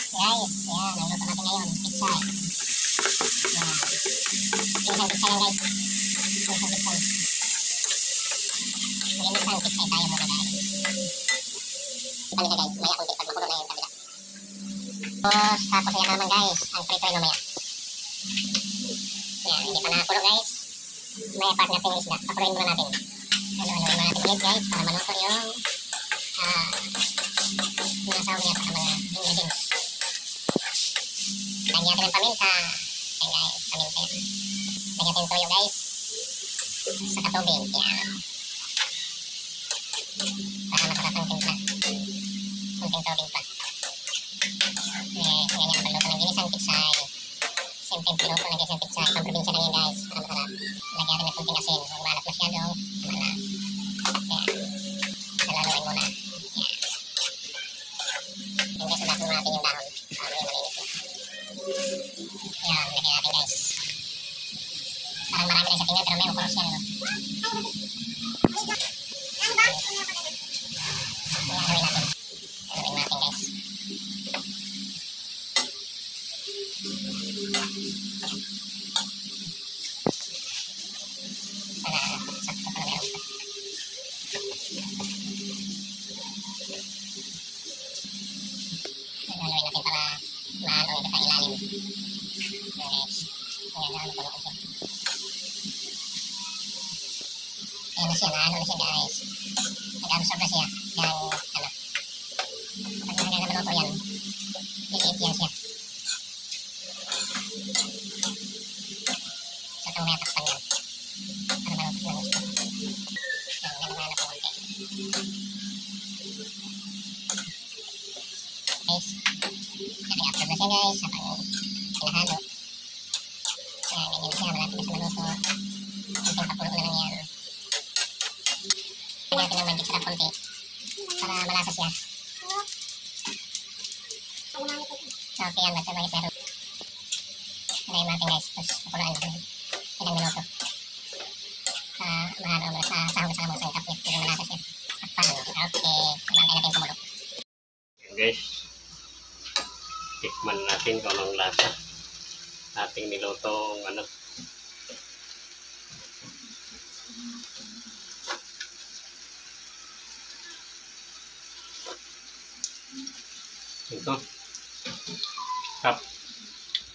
Guys, yan, nagluto natin ngayon, pizza. Yan. Isang pizza yan guys. Isang pizza. Maging isang pizza tayo muna guys. Ito nila guys, maya kunti pag makulo na yung kabila. Tapos yan naman guys, ang prito mamaya. Yan, hindi pa nakakulo guys. May part natin yung isda, pakuloyin muna natin. Ano-anoin muna natin ulit guys, para maluto yung sinasaw niya sa mga ingredients. Lagyan natin ng paminta. Ayan guys, paminta yan. Lagyan natin toyo guys. Sa katubig. Yan. Para masarap ang timpla. Kunting tubig pa. Ganyan ang pagluto ng ginisang pitsay. Simpleng piluto ng ginisang pitsay. Pang probinsya lang yan guys. Para masarap. Lagyan natin ng kunting asin. Huwag maalat masyado. Tama na. Yan. Nalaluin muna. Yan. Yung guys, unasin mo natin yung dahon. Para may malinis na. Yan, lagyan natin guys. Parang marami lang sa tingnan pero may ukuros yan. Ano? Haluin natin. Haluin natin guys. Sana, sakto pa na meron pa. Haluin natin para mahalo ito sa ilalim. Guys. Ayan na, ano ko. Ayan na siya, nahalo na siya guys. Nag-absorb na siya ng ano. Pag nalagay na maluto yan, liliit yan siya. So itong may takpan yan. Para maluto ng gusto. Yan, nalagay na po konti. Guys, nag-absorb na siya guys. Habang pinahalo. Ayan, ganyan siya, malapit na siya maluto. Kunting pakulo na lang yan. Lagyan natin ng magic sarap konti para malasa siya. Okay, yan. Basta magic sarap. Lagyan natin guys. Tapos pakulaan natin. Ilang minuto. Mahalo mo sa sahog sa mga sangkap niya. Hindi malasa siya. Takpan. Okay. Mamantay natin kumulo. Yan guys. Tikman natin kung anong lasa. Ating nilutong ano. Ito.